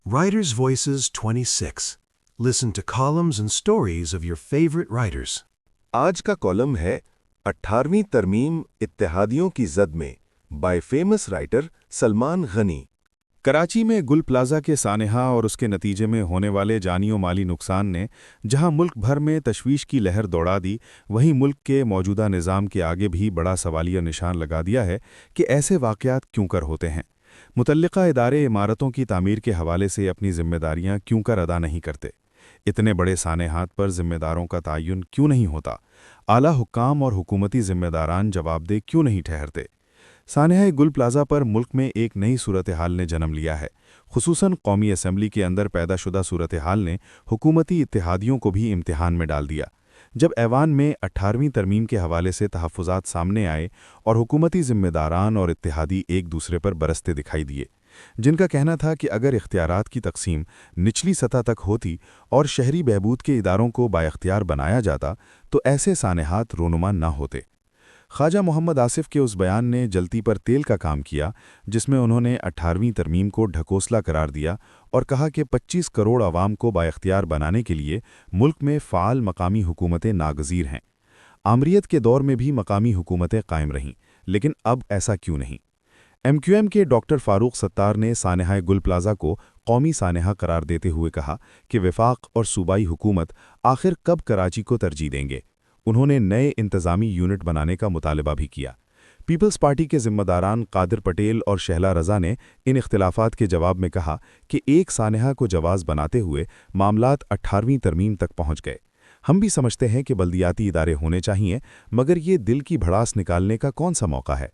Writers' Voices 26. Listen to columns and stories of your favorite writers. आज का column है 18वीं तरमीम इत्तेहादियों की जद में by famous writer Salman Ghani. Karachi में गुल प्लाजा के सानेहा और उसके नतीजे में होने वाले जानी माली नुकसान ने जहां मुल्क भर में तशवीश की लहर दौड़ा दी, वहीं मुल्क के मौजूदा निज़ाम के आगे भी बड़ा सवालिया निशान लगा दिया है कि ऐसे वाक़यात क्यों कर होते हैं। मुतल्लिका इदारे इमारतों की तामीर के हवाले से अपनी जिम्मेदारियां क्यों कर अदा नहीं करते? इतने बड़े सानेहात पर जिम्मेदारों का तयन क्यों नहीं होता? आला हुक्काम और हुकूमती जिम्मेदारान जवाबदेह क्यों नहीं ठहरते? सानेहा गुल प्लाजा पर मुल्क में एक नई सूरत हाल ने जन्म लिया है। खुसूसन कौमी असम्बली के अंदर पैदाशुदा सूरत हाल ने हुकूमती इत्तेहादियों को भी इम्तिहान में डाल दिया। जब ऐवान में 18वीं तरमीम के हवाले से तहफ़्फ़ुज़ात सामने आए और हुकूमती जिम्मेदारान और इत्तेहादी एक दूसरे पर बरसते दिखाई दिए, जिनका कहना था कि अगर इख्तियारात की तकसीम निचली सतह तक होती और शहरी बहबूद के इदारों को बाइख्तियार बनाया जाता तो ऐसे सानेहात रोनुमा न होते। ख्वाजा मोहम्मद आसिफ के उस बयान ने जलती पर तेल का काम किया, जिसमें उन्होंने 18वीं तरमीम को ढकोसला करार दिया और कहा कि 25 करोड़ आवाम को बाइख्तियार बनाने के लिए मुल्क में फ़ाल मकामी हुकूमतें नागज़ीर हैं। आमरीत के दौर में भी मकामी हुकूमतें कायम रहीं, लेकिन अब ऐसा क्यों नहीं? MQM के डॉक्टर फ़ारूक सत्तार ने सानेहा गुल प्लाजा को कौमी सानेहा करार देते हुए कहा कि वफाक और सूबाई हुकूमत आखिर कब कराची को तरजीह देंगे। उन्होंने नए इंतज़ामी यूनिट बनाने का मुतालबा भी किया। पीपल्स पार्टी के ज़िम्मेदारान कादिर पटेल और शहला रज़ा ने इन इख्तिलाफ़ात के जवाब में कहा कि एक सानेहा को जवाज़ बनाते हुए मामलात 18वीं तरमीम तक पहुँच गए। हम भी समझते हैं कि बल्दियाती इदारे होने चाहिए, मगर ये दिल की भड़ास निकालने का कौन सा मौका है?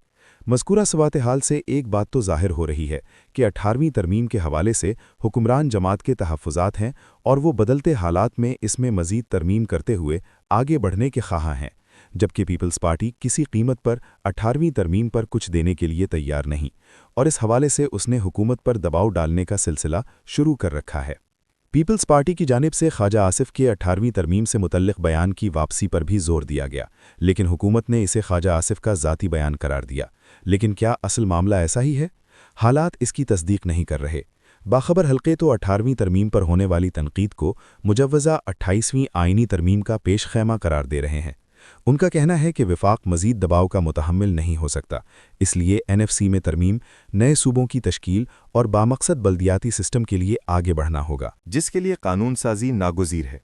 मज़कूरा सूरत हाल से एक बात तो ज़ाहिर हो रही है कि 18वीं तरमीम के हवाले से हुक्मरान जमात के तहफ़्फ़ुज़ात हैं और वो बदलते हालात में इसमें मज़ीद तरमीम करते हुए आगे बढ़ने के ख़्वाह हैं, जबकि पीपल्स पार्टी किसी कीमत पर 18वीं तरमीम पर कुछ देने के लिए तैयार नहीं और इस हवाले से उसने हुकूमत पर दबाव डालने का सिलसिला शुरू कर रखा है। पीपल्स पार्टी की जानिब से ख्वाजा आसिफ के 18वीं तरमीम से मुतल्लिक़ बयान की वापसी पर भी जोर दिया गया, लेकिन हुकूमत ने इसे ख्वाजा आसिफ का ज़ाती बयान करार दिया। लेकिन क्या असल मामला ऐसा ही है? हालात इसकी तस्दीक नहीं कर रहे। बाखबर हल्के तो 18वीं तरमीम पर होने वाली तनकीद को मुजव्वज़ा 28वीं आइनी तरमीम का पेश खैमा करार दे रहे हैं। उनका कहना है कि वफाक मज़ीद दबाव का मुतहम्मिल नहीं हो सकता, इसलिए NFC में तरमीम, नए सूबों की तश्कील और बामकसद बल्दियाती सिस्टम के लिए आगे बढ़ना होगा, जिसके लिए कानून साजी नागुज़ीर है।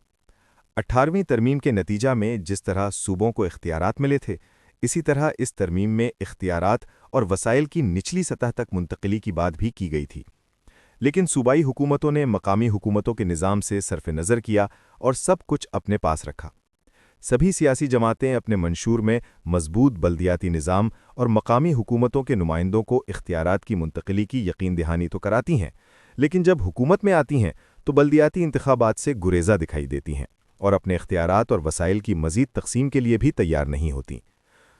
18वीं तरमीम के नतीजा में जिस तरह सूबों को इख्तियारात मिले थे, इसी तरह इस तरमीम में इख्तियारात और वसाइल की निचली सतह तक मुंतकिली की बात भी की गई थी। लेकिन सूबाई हुकूमतों ने मकामी हुकूमतों के निज़ाम से सरफ़ नज़र किया और सब कुछ अपने पास रखा। सभी सियासी जमातें अपने मंशूर में मजबूत बल्दियाती निज़ाम और मकामी हुकूमतों के नुमाइंदों को इख्तियारात की मुंतकिली की यकीन दहानी तो कराती हैं, लेकिन जब हुकूमत में आती हैं तो बल्दियाती इंतखाबात से गुरेज़ा दिखाई देती हैं और अपने इख्तियारात और वसाइल की मज़ीद तकसीम के लिए भी तैयार नहीं होती।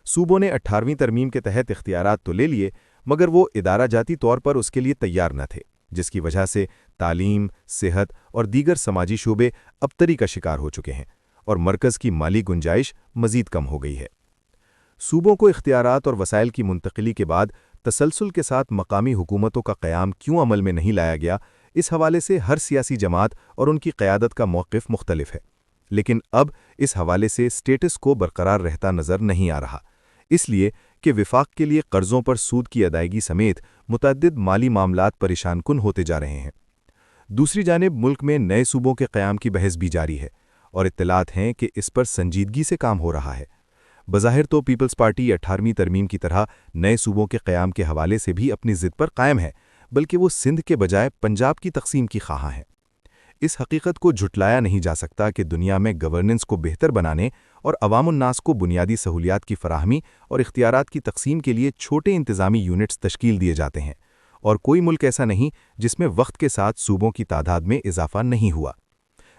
सूबों ने 18वीं तरमीम के तहत इख्तियारात तो ले लिए, मगर वो इदारा जाती तौर पर उसके लिए तैयार न थे, जिसकी वजह से तालीम, सेहत और दीगर समाजी शोबे अबतरी का शिकार हो चुके हैं और मरकज़ की माली गुंजाइश मज़ीद कम हो गई है। सूबों को इख्तियारात और वसाइल की मुंतकिली के बाद तसलसल के साथ मकामी हुकूमतों का क़याम क्यों अमल में नहीं लाया गया, इस हवाले से हर सियासी जमात और उनकी क़यादत का मौक़िफ़ मुख्तलिफ है। लेकिन अब इस हवाले से स्टेटस को बरकरार रहता नज़र नहीं आ रहा, इसलिए कि विफाक के लिए कर्ज़ों पर सूद की अदायगी समेत मुतअद्दिद माली मामलात परेशानकुन होते जा रहे हैं। दूसरी जानिब मुल्क में नए सूबों के क़याम की बहस भी जारी है और इत्तलात हैं कि इस पर संजीदगी से काम हो रहा है। बज़ाहिर तो पीपल्स पार्टी 18वीं तरमीम की तरह नए सूबों के क़याम के हवाले से भी अपनी ज़िद पर कायम है, बल्कि वो सिंध के बजाय पंजाब की तकसीम की ख्वाह है। इस हकीकत को झुटलाया नहीं जा सकता कि दुनिया में गवर्नेंस को बेहतर बनाने और अवामुन्नास को बुनियादी सहूलियात की फराहमी और इख्तियारात की तकसीम के लिए छोटे इंतज़ामी यूनिट्स तश्कील दिए जाते हैं, और कोई मुल्क ऐसा नहीं जिसमें वक्त के साथ सूबों की तादाद में इजाफा नहीं हुआ।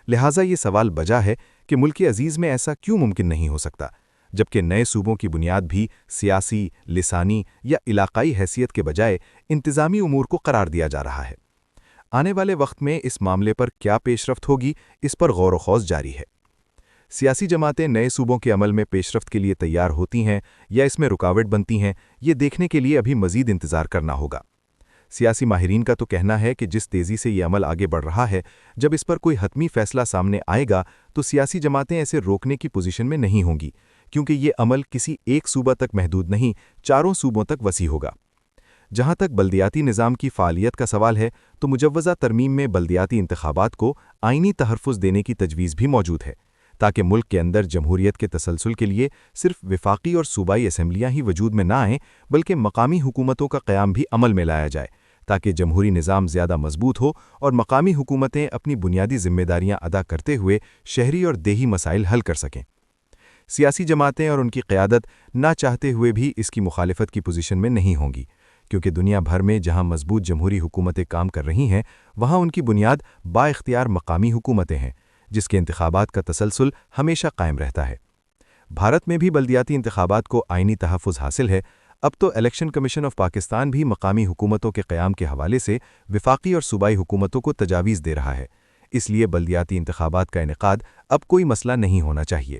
लिहाजा ये सवाल बजा है कि मुल्क अजीज़ में ऐसा क्यों मुमकिन नहीं हो सकता, जबकि नए सूबों की बुनियाद भी सियासी, लिसानी या इलाकाई हैसियत के बजाय इंतज़ामी उमूर को करार दिया जा रहा है। आने वाले वक्त में इस मामले पर क्या पेशरफ्त होगी, इस पर गौर व खौज जारी है। सियासी जमातें नए सूबों के अमल में पेशरफ्त के लिए तैयार होती हैं या इसमें रुकावट बनती हैं, ये देखने के लिए अभी मज़ीद इंतज़ार करना होगा। سیاسی ماہرین کا تو کہنا ہے کہ جس تیزی سے یہ عمل آگے بڑھ رہا ہے، جب اس پر کوئی حتمی فیصلہ سامنے آئے گا تو سیاسی جماعتیں اسے روکنے کی پوزیشن میں نہیں ہوں گی، کیونکہ یہ عمل کسی ایک صوبہ تک محدود نہیں، چاروں صوبوں تک وسیع ہوگا۔ جہاں تک بلدیاتی نظام کی فعالیت کا سوال ہے تو مجوزہ ترمیم میں بلدیاتی انتخابات کو آئینی تحفظ دینے کی تجویز بھی موجود ہے، تاکہ ملک کے اندر جمہوریت کے تسلسل کے لیے صرف وفاقی اور صوبائی اسمبلیاں ہی وجود میں نہ آئیں بلکہ مقامی حکومتوں کا قیام بھی عمل میں لایا جائے، تاکہ جمہوری نظام زیادہ مضبوط ہو اور مقامی حکومتیں اپنی بنیادی ذمہ داریاں ادا کرتے ہوئے شہری اور دیہی مسائل حل کر سکیں۔ سیاسی جماعتیں اور ان کی قیادت نہ چاہتے ہوئے بھی اس کی مخالفت کی پوزیشن میں نہیں ہوں گی، کیونکہ دنیا بھر میں جہاں مضبوط جمہوری حکومتیں کام کر رہی ہیں وہاں ان کی بنیاد با اختیار مقامی حکومتیں ہیں، جس کے انتخابات کا تسلسل ہمیشہ قائم رہتا ہے۔ بھارت میں بھی بلدیاتی انتخابات کو آئینی تحفظ حاصل ہے۔ اب تو الیکشن کمیشن آف پاکستان بھی مقامی حکومتوں کے قیام کے حوالے سے وفاقی اور صوبائی حکومتوں کو تجاویز دے رہا ہے، اس لیے بلدیاتی انتخابات کا انعقاد اب کوئی مسئلہ نہیں ہونا چاہیے۔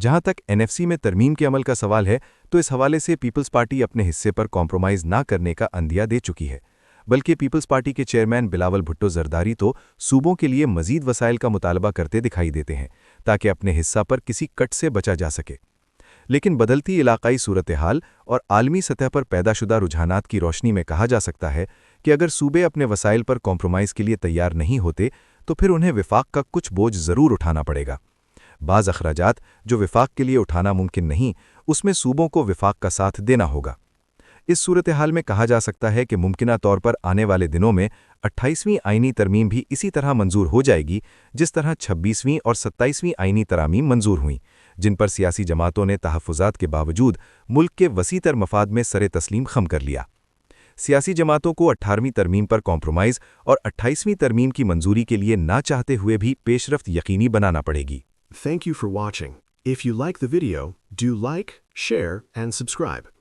جہاں تک NFC میں ترمیم کے عمل کا سوال ہے تو اس حوالے سے پیپلز پارٹی اپنے حصے پر کمپرومائز نہ کرنے کا عندیہ دے چکی ہے، بلکہ پیپلز پارٹی کے چیئرمین بلاول بھٹو زرداری تو صوبوں کے لیے مزید وسائل کا مطالبہ کرتے دکھائی دیتے ہیں تاکہ اپنے حصہ پر کسی کٹ سے بچا جا سکے۔ لیکن بدلتی علاقائی صورتحال اور عالمی سطح پر پیدا شدہ رجحانات کی روشنی میں کہا جا سکتا ہے کہ اگر صوبے اپنے وسائل پر کمپرومائز کے لیے تیار نہیں ہوتے تو پھر انہیں وفاق کا کچھ بوجھ ضرور اٹھانا پڑے گا۔ بعض اخراجات جو وفاق کے لیے اٹھانا ممکن نہیں، اس میں صوبوں کو وفاق کا ساتھ دینا ہوگا۔ اس صورتحال میں کہا جا سکتا ہے کہ ممکنہ طور پر آنے والے دنوں میں 28ویں آئینی ترمیم بھی اسی طرح منظور ہو جائے گی جس طرح 26ویں اور 27ویں آئینی ترامیم منظور ہوئیں، جن پر سیاسی جماعتوں نے تحفظات کے باوجود ملک کے وسیع تر مفاد میں سر تسلیم خم کر لیا۔ سیاسی جماعتوں کو 18ویں ترمیم پر کمپرومائز اور 28ویں ترمیم کی منظوری کے لیے نہ چاہتے ہوئے بھی پیش رفت یقینی بنانا پڑے گی۔ Thank you for watching. If you like the video, do like, share, and subscribe.